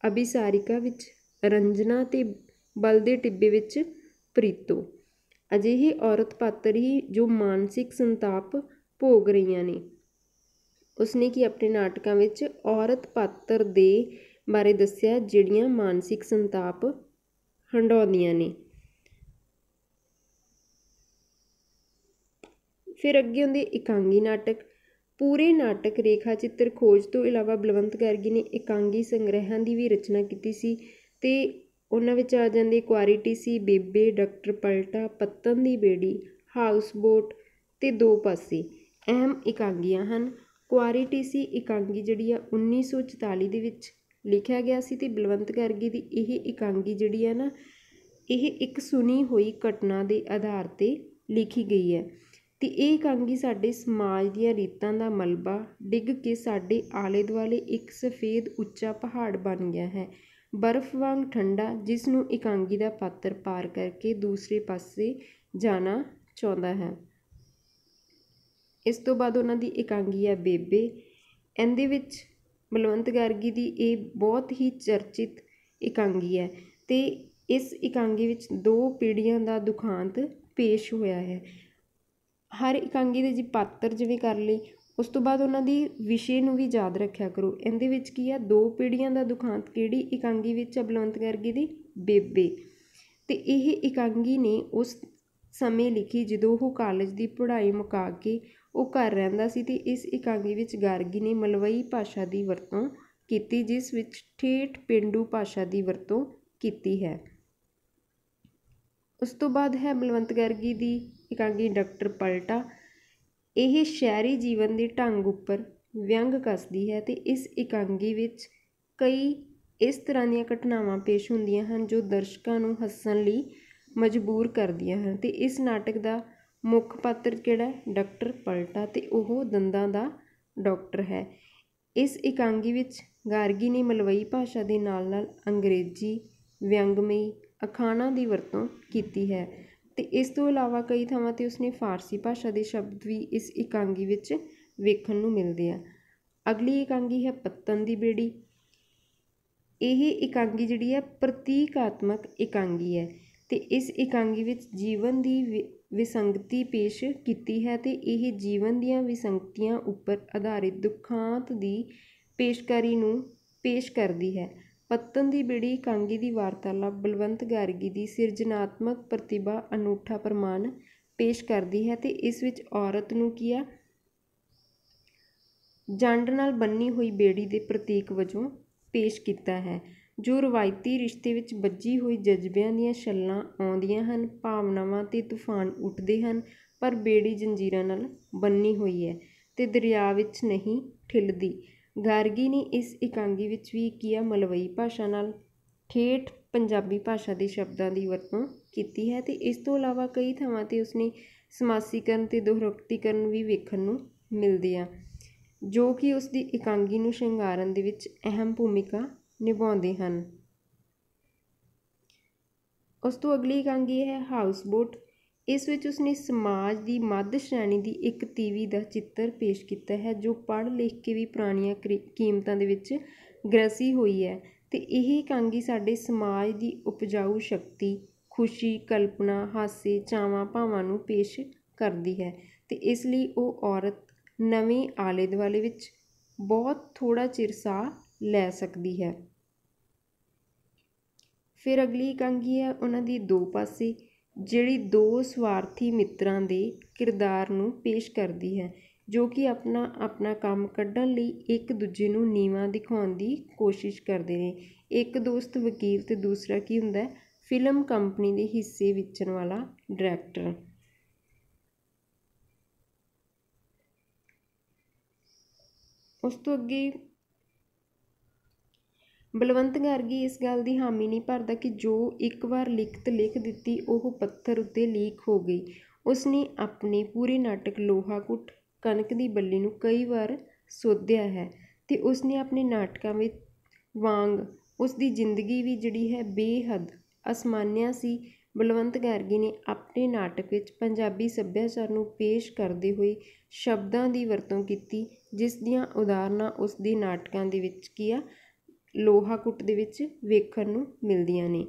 ਅਭਿਸਾਰਿਕਾ ਵਿੱਚ ਰੰਜਨਾ ਤੇ ਬਲ ਦੇ ਟਿੱਬੇ ਵਿੱਚ ਪ੍ਰੀਤੋ। ਅਜਿਹੇ ਔਰਤ ਪਾਤਰ ਹੀ ਜੋ ਮਾਨਸਿਕ ਸੰਤਾਪ ਭੋਗ ਰਹੀਆਂ ਨੇ। ਉਸਨੇ ਕੀ ਆਪਣੇ ਨਾਟਕਾਂ ਵਿੱਚ ਔਰਤ ਪਾਤਰ ਦੇ ਬਾਰੇ ਦੱਸਿਆ ਜਿਹੜੀਆਂ ਮਾਨਸਿਕ ਸੰਤਾਪ ਹੰਢਾਉਂਦੀਆਂ ਨੇ। ਫਿਰ ਅੱਗੇ ਹੁੰਦੇ ਇਕਾਂਗੀ ਨਾਟਕ। ਪੂਰੇ ਨਾਟਕ ਰੇਖਾ ਚਿੱਤਰ ਖੋਜ ਤੋਂ ਇਲਾਵਾ ਬਲਵੰਤ ਗਾਰਗੀ ਨੇ ਇਕਾਂਗੀ ਸੰਗ੍ਰਹਿਾਂ ਦੀ ਵੀ ਰਚਨਾ ਕੀਤੀ ਸੀ ਅਤੇ ਉਹਨਾਂ ਵਿੱਚ ਆ ਜਾਂਦੇ ਕੁਆਰੀ ਟੀਸੀ, ਬੇਬੇ, ਡਾਕਟਰ ਪਲਟਾ, ਪੱਤਨ ਦੀ ਬੇੜੀ, ਹਾਊਸ ਬੋਟ ਅਤੇ ਦੋ ਪਾਸੇ ਅਹਿਮ ਇਕਾਂਗੀਆਂ ਹਨ। ਕੁਆਰੀ ਟੀਸੀ ਇਕਾਂਗੀ ਜਿਹੜੀ ਆ 1944 ਦੇ ਵਿੱਚ ਲਿਖਿਆ ਗਿਆ ਸੀ ਅਤੇ ਬਲਵੰਤ ਗਾਰਗੀ ਦੀ ਇਹ ਇਕਾਂਗੀ ਜਿਹੜੀ ਆ ਨਾ ਇਹ ਇੱਕ ਸੁਣੀ ਹੋਈ ਘਟਨਾ ਦੇ ਆਧਾਰ 'ਤੇ ਲਿਖੀ ਗਈ ਹੈ ਅਤੇ ਇਹ ਇਕਾਂਗੀ ਸਾਡੇ ਸਮਾਜ ਦੀਆਂ ਰੀਤਾਂ ਦਾ ਮਲਬਾ ਡਿੱਗ ਕੇ ਸਾਡੇ ਆਲੇ ਦੁਆਲੇ ਇੱਕ ਸਫੇਦ ਉੱਚਾ ਪਹਾੜ ਬਣ ਗਿਆ ਹੈ, ਬਰਫ਼ ਵਾਂਗ ਠੰਡਾ, ਜਿਸ ਨੂੰ ਇਕਾਂਗੀ ਦਾ ਪਾਤਰ ਪਾਰ ਕਰਕੇ ਦੂਸਰੇ ਪਾਸੇ ਜਾਣਾ ਚਾਹੁੰਦਾ ਹੈ। ਇਸ ਤੋਂ ਬਾਅਦ ਉਹਨਾਂ ਦੀ ਇਕਾਂਗੀ ਹੈ ਬੇਬੇ। ਇਹਦੇ ਵਿੱਚ ਬਲਵੰਤ ਗਾਰਗੀ ਦੀ ਇਹ ਬਹੁਤ ਹੀ ਚਰਚਿਤ ਇਕਾਂਗੀ ਹੈ ਅਤੇ ਇਸ ਇਕਾਂਗੀ ਵਿੱਚ 2 ਪੀੜ੍ਹੀਆਂ ਦਾ ਦੁਖਾਂਤ ਪੇਸ਼ ਹੋਇਆ ਹੈ। ਹਰ ਇਕਾਂਗੀ ਦੇ ਜੀ ਪਾਤਰ ਜਿਵੇਂ ਕਰ ਲਏ, ਉਸ ਤੋਂ ਬਾਅਦ ਉਹਨਾਂ ਦੀ ਵਿਸ਼ੇ ਨੂੰ ਵੀ ਯਾਦ ਰੱਖਿਆ ਕਰੋ। ਇਹਦੇ ਵਿੱਚ ਕੀ ਆ 2 ਪੀੜ੍ਹੀਆਂ ਦਾ ਦੁਖਾਂਤ ਕਿਹੜੀ ਇਕਾਂਗੀ ਵਿੱਚ ਆ? ਬਲਵੰਤ ਗਾਰਗੀ ਦੀ ਬੇਬੇ। ਅਤੇ ਇਹ ਇਕਾਂਗੀ ਨੇ ਉਸ ਸਮੇਂ ਲਿਖੀ ਜਦੋਂ ਉਹ ਕਾਲਜ ਦੀ ਪੜ੍ਹਾਈ ਮੁਕਾ ਕੇ ਉਹ ਘਰ ਰਹਿੰਦਾ ਸੀ ਅਤੇ ਇਸ ਇਕਾਂਗੀ ਵਿੱਚ ਗਾਰਗੀ ਨੇ ਮਲਵਈ ਭਾਸ਼ਾ ਦੀ ਵਰਤੋਂ ਕੀਤੀ, ਜਿਸ ਵਿੱਚ ਠੇਠ ਪੇਂਡੂ ਭਾਸ਼ਾ ਦੀ ਵਰਤੋਂ ਕੀਤੀ ਹੈ। ਉਸ ਤੋਂ ਬਾਅਦ ਹੈ ਬਲਵੰਤ ਗਾਰਗੀ ਦੀ ਇਕਾਂਗੀ ਡਾਕਟਰ ਪਲਟਾ। ਇਹ ਸ਼ਹਿਰੀ ਜੀਵਨ ਦੇ ਢੰਗ ਉੱਪਰ ਵਿਅੰਗ ਕੱਸਦੀ ਹੈ ਅਤੇ ਇਸ ਇਕਾਂਗੀ ਵਿੱਚ ਕਈ ਇਸ ਤਰ੍ਹਾਂ ਦੀਆਂ ਘਟਨਾਵਾਂ ਪੇਸ਼ ਹੁੰਦੀਆਂ ਹਨ ਜੋ ਦਰਸ਼ਕਾਂ ਨੂੰ ਹੱਸਣ ਲਈ ਮਜਬੂਰ ਕਰਦੀਆਂ ਹਨ ਅਤੇ ਇਸ ਨਾਟਕ ਦਾ ਮੁੱਖ ਪਾਤਰ ਕਿਹੜਾ? ਡਾਕਟਰ ਪਲਟਾ, ਅਤੇ ਉਹ ਦੰਦਾਂ ਦਾ ਡਾਕਟਰ ਹੈ। ਇਸ ਇਕਾਂਗੀ ਵਿੱਚ ਗਾਰਗੀ ਨੇ ਮਲਵਈ ਭਾਸ਼ਾ ਦੇ ਨਾਲ ਨਾਲ ਅੰਗਰੇਜ਼ੀ, ਵਿਅੰਗਮਈ ਅਖਾਣਾਂ ਦੀ ਵਰਤੋਂ ਕੀਤੀ ਹੈ ਅਤੇ ਇਸ ਤੋਂ ਇਲਾਵਾ ਕਈ ਥਾਵਾਂ 'ਤੇ ਉਸਨੇ ਫਾਰਸੀ ਭਾਸ਼ਾ ਦੇ ਸ਼ਬਦ ਵੀ ਇਸ ਇਕਾਂਗੀ ਵਿੱਚ ਵੇਖਣ ਨੂੰ ਮਿਲਦੇ ਆ। ਅਗਲੀ ਇਕਾਂਗੀ ਹੈ ਪੱਤਨ ਦੀ ਬੇੜੀ। ਇਹ ਇਕਾਂਗੀ ਜਿਹੜੀ ਹੈ ਪ੍ਰਤੀਕਾਤਮਕ ਇਕਾਂਗੀ ਹੈ ਅਤੇ ਇਸ ਇਕਾਂਗੀ ਵਿੱਚ ਜੀਵਨ ਦੀ ਵਿਸੰਗਤੀ ਪੇਸ਼ ਕੀਤੀ ਹੈ ਅਤੇ ਇਹ ਜੀਵਨ ਦੀਆਂ ਵਿਸੰਗਤੀਆਂ ਉੱਪਰ ਆਧਾਰਿਤ ਦੁਖਾਂਤ ਦੀ ਪੇਸ਼ਕਾਰੀ ਨੂੰ ਪੇਸ਼ ਕਰਦੀ ਹੈ। ਪੱਤਨ ਦੀ ਬੇੜੀ ਇਕਾਂਗੀ ਦੀ ਵਾਰਤਾਲਾਪ ਬਲਵੰਤ ਗਾਰਗੀ ਦੀ ਸਿਰਜਣਾਤਮਕ ਪ੍ਰਤਿਭਾ ਅਨੂਠਾ ਪ੍ਰਮਾਣ ਪੇਸ਼ ਕਰਦੀ ਹੈ ਅਤੇ ਇਸ ਵਿੱਚ ਔਰਤ ਨੂੰ ਕੀ ਆ ਜੰਡ ਨਾਲ ਬੰਨੀ ਹੋਈ ਬੇੜੀ ਦੇ ਪ੍ਰਤੀਕ ਵਜੋਂ ਪੇਸ਼ ਕੀਤਾ ਹੈ, ਜੋ ਰਵਾਇਤੀ ਰਿਸ਼ਤੇ ਵਿੱਚ ਬੱਝੀ ਹੋਈ ਜਜ਼ਬਿਆਂ ਦੀਆਂ ਛੱਲਾਂ ਆਉਂਦੀਆਂ ਹਨ, ਭਾਵਨਾਵਾਂ 'ਤੇ ਤੂਫਾਨ ਉੱਠਦੇ ਹਨ, ਪਰ ਬੇੜੀ ਜੰਜੀਰਾਂ ਨਾਲ ਬੰਨੀ ਹੋਈ ਹੈ ਅਤੇ ਦਰਿਆ ਵਿੱਚ ਨਹੀਂ ਠਿੱਲਦੀ। ਗਾਰਗੀ ਨੇ ਇਸ ਇਕਾਂਗੀ ਵਿੱਚ ਵੀ ਕੀ ਆ ਮਲਵਈ ਭਾਸ਼ਾ ਨਾਲ ਠੇਠ ਪੰਜਾਬੀ ਭਾਸ਼ਾ ਦੇ ਸ਼ਬਦਾਂ ਦੀ ਵਰਤੋਂ ਕੀਤੀ ਹੈ। ਅਤੇ ਇਸ ਤੋਂ ਇਲਾਵਾ ਕਈ ਥਾਵਾਂ 'ਤੇ ਉਸਨੇ ਸਮਾਸੀਕਰਨ ਅਤੇ ਦੋਹਰਕਤੀਕਰਨ ਵੀ ਵੇਖਣ ਨੂੰ ਮਿਲਦੇ ਆ, ਜੋ ਕਿ ਉਸ ਦੀ ਇਕਾਂਗੀ ਨੂੰ ਸ਼ਿੰਗਾਰਨ ਦੇ ਵਿੱਚ ਅਹਿਮ ਭੂਮਿਕਾ ਨਿਭਾਉਂਦੇ ਹਨ। ਉਸ ਤੋਂ ਅਗਲੀ ਇਕਾਂਗੀ ਹੈ ਹਾਊਸ ਬੋਟ। ਇਸ ਵਿੱਚ ਉਸਨੇ ਸਮਾਜ ਦੀ ਮੱਧ ਸ਼੍ਰੇਣੀ ਦੀ ਇੱਕ ਤੀਵੀਂ ਦਾ ਚਿੱਤਰ ਪੇਸ਼ ਕੀਤਾ ਹੈ, ਜੋ ਪੜ੍ਹ ਲਿਖ ਕੇ ਵੀ ਪੁਰਾਣੀਆਂ ਕੀਮਤਾਂ ਦੇ ਵਿੱਚ ਗ੍ਰਸੀ ਹੋਈ ਹੈ। ਅਤੇ ਇਹ ਇਕਾਂਗੀ ਸਾਡੇ ਸਮਾਜ ਦੀ ਉਪਜਾਊ ਸ਼ਕਤੀ, ਖੁਸ਼ੀ, ਕਲਪਨਾ, ਹਾਸੇ, ਚਾਵਾਂ ਭਾਵਾਂ ਨੂੰ ਪੇਸ਼ ਕਰਦੀ ਹੈ। ਅਤੇ ਇਸ ਲਈ ਉਹ ਔਰਤ ਨਵੇਂ ਆਲੇ ਦੁਆਲੇ ਵਿੱਚ ਬਹੁਤ ਥੋੜ੍ਹਾ ਚਿਰ ਸਾਹ ਲੈ ਸਕਦੀ ਹੈ। ਫਿਰ ਅਗਲੀ ਇਕਾਂਗੀ ਹੈ ਉਹਨਾਂ ਦੀ ਦੋ ਪਾਸੇ, ਜਿਹੜੀ ਦੋ ਸਵਾਰਥੀ ਮਿੱਤਰਾਂ ਦੇ ਕਿਰਦਾਰ ਨੂੰ ਪੇਸ਼ ਕਰਦੀ ਹੈ, ਜੋ ਕਿ ਆਪਣਾ ਕੰਮ ਕੱਢਣ ਲਈ ਇੱਕ ਦੂਜੇ ਨੂੰ ਨੀਵਾਂ ਦਿਖਾਉਣ ਦੀ ਕੋਸ਼ਿਸ਼ ਕਰਦੇ ਨੇ। ਇੱਕ ਦੋਸਤ ਵਕੀਲ ਅਤੇ ਦੂਸਰਾ ਕੀ ਹੁੰਦਾ, ਫਿਲਮ ਕੰਪਨੀ ਦੇ ਹਿੱਸੇ ਵੇਚਣ ਵਾਲਾ ਡਾਇਰੈਕਟਰ। ਉਸ ਤੋਂ ਅੱਗੇ ਬਲਵੰਤ ਗਾਰਗੀ ਇਸ ਗੱਲ ਦੀ ਹਾਮੀ ਨਹੀਂ ਭਰਦਾ ਕਿ ਜੋ ਇੱਕ ਵਾਰ ਲਿਖਤ ਲਿਖ ਦਿੱਤੀ ਉਹ ਪੱਥਰ ਉੱਤੇ ਲੀਕ ਹੋ ਗਈ। ਉਸਨੇ ਆਪਣੇ ਪੂਰੇ ਨਾਟਕ ਲੋਹਾ ਕੁੱਟ, ਕਣਕ ਦੀ ਬੱਲੀ ਨੂੰ ਕਈ ਵਾਰ ਸੋਧਿਆ ਹੈ, ਅਤੇ ਉਸਨੇ ਆਪਣੇ ਨਾਟਕਾਂ ਵਿੱਚ ਵਾਂਗ ਉਸਦੀ ਜ਼ਿੰਦਗੀ ਵੀ ਜਿਹੜੀ ਹੈ ਬੇਹੱਦ ਅਸਮਾਨਿਆ ਸੀ। ਬਲਵੰਤ ਗਾਰਗੀ ਨੇ ਆਪਣੇ ਨਾਟਕ ਵਿੱਚ ਪੰਜਾਬੀ ਸੱਭਿਆਚਾਰ ਨੂੰ ਪੇਸ਼ ਕਰਦੇ ਹੋਏ ਸ਼ਬਦਾਂ ਦੀ ਵਰਤੋਂ ਕੀਤੀ, ਜਿਸ ਦੀਆਂ ਉਦਾਹਰਨਾਂ ਉਸ ਦੇ ਨਾਟਕਾਂ ਦੇ ਵਿੱਚ ਕੀ ਆ ਲੋਹਾ ਕੁੱਟ ਦੇ ਵਿੱਚ ਵੇਖਣ ਨੂੰ ਮਿਲਦੀਆਂ ਨੇ।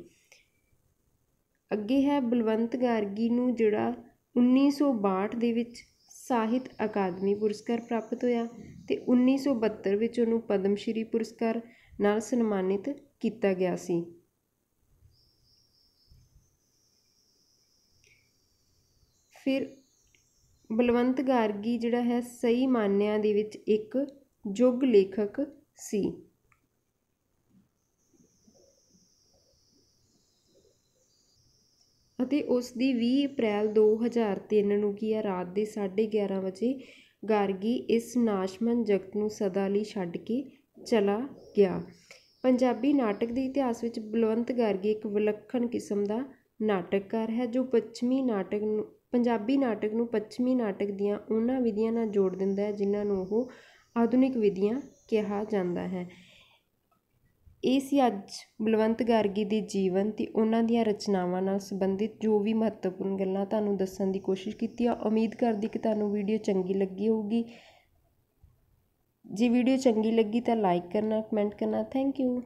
ਅੱਗੇ ਹੈ ਬਲਵੰਤ ਗਾਰਗੀ ਨੂੰ ਜਿਹੜਾ 1962 ਦੇ ਵਿੱਚ ਸਾਹਿਤ ਅਕਾਦਮੀ ਪੁਰਸਕਾਰ ਪ੍ਰਾਪਤ ਹੋਇਆ, ਅਤੇ 1972 ਵਿੱਚ ਉਹਨੂੰ ਪਦਮ ਸ਼੍ਰੀ ਪੁਰਸਕਾਰ ਨਾਲ ਸਨਮਾਨਿਤ ਕੀਤਾ ਗਿਆ ਸੀ। ਫਿਰ ਬਲਵੰਤ ਗਾਰਗੀ ਜਿਹੜਾ ਹੈ ਸਹੀ ਮਾਨਿਆਂ ਦੇ ਵਿੱਚ ਇੱਕ ਯੁੱਗ ਲੇਖਕ ਸੀ। ਅਤੇ ਉਸ ਦੀ 20 ਅਪ੍ਰੈਲ 2003 ਨੂੰ ਕੀ ਆ ਰਾਤ ਦੇ 11:30 ਵਜੇ ਗਾਰਗੀ ਇਸ ਨਾਸ਼ਮਨ ਜਗਤ ਨੂੰ ਸਦਾ ਲਈ ਛੱਡ ਕੇ ਚਲਾ ਗਿਆ। ਪੰਜਾਬੀ ਨਾਟਕ ਦੇ ਇਤਿਹਾਸ ਵਿੱਚ ਬਲਵੰਤ ਗਾਰਗੀ ਇੱਕ ਵਿਲੱਖਣ ਕਿਸਮ ਦਾ ਨਾਟਕਕਾਰ ਹੈ, ਜੋ ਪੰਜਾਬੀ ਨਾਟਕ ਨੂੰ ਪੱਛਮੀ ਨਾਟਕ ਦੀਆਂ ਉਹਨਾਂ ਵਿਧੀਆਂ ਨਾਲ ਜੋੜ ਦਿੰਦਾ ਹੈ ਜਿਨ੍ਹਾਂ ਨੂੰ ਉਹ ਆਧੁਨਿਕ ਵਿਧੀਆਂ ਕਿਹਾ ਜਾਂਦਾ ਹੈ। ਇਹ ਸੀ ਅੱਜ ਬਲਵੰਤ ਗਾਰਗੀ ਦੇ ਜੀਵਨ ਅਤੇ ਉਹਨਾਂ ਦੀਆਂ ਰਚਨਾਵਾਂ ਨਾਲ ਸੰਬੰਧਿਤ ਜੋ ਵੀ ਮਹੱਤਵਪੂਰਨ ਗੱਲਾਂ ਤੁਹਾਨੂੰ ਦੱਸਣ ਦੀ ਕੋਸ਼ਿਸ਼ ਕੀਤੀ ਆ। ਉਮੀਦ ਕਰਦੀ ਕਿ ਤੁਹਾਨੂੰ ਵੀਡੀਓ ਚੰਗੀ ਲੱਗੀ ਹੋਊਗੀ। ਜੇ ਵੀਡੀਓ ਚੰਗੀ ਲੱਗੀ ਤਾਂ ਲਾਈਕ ਕਰਨਾ, ਕਮੈਂਟ ਕਰਨਾ। Thank you.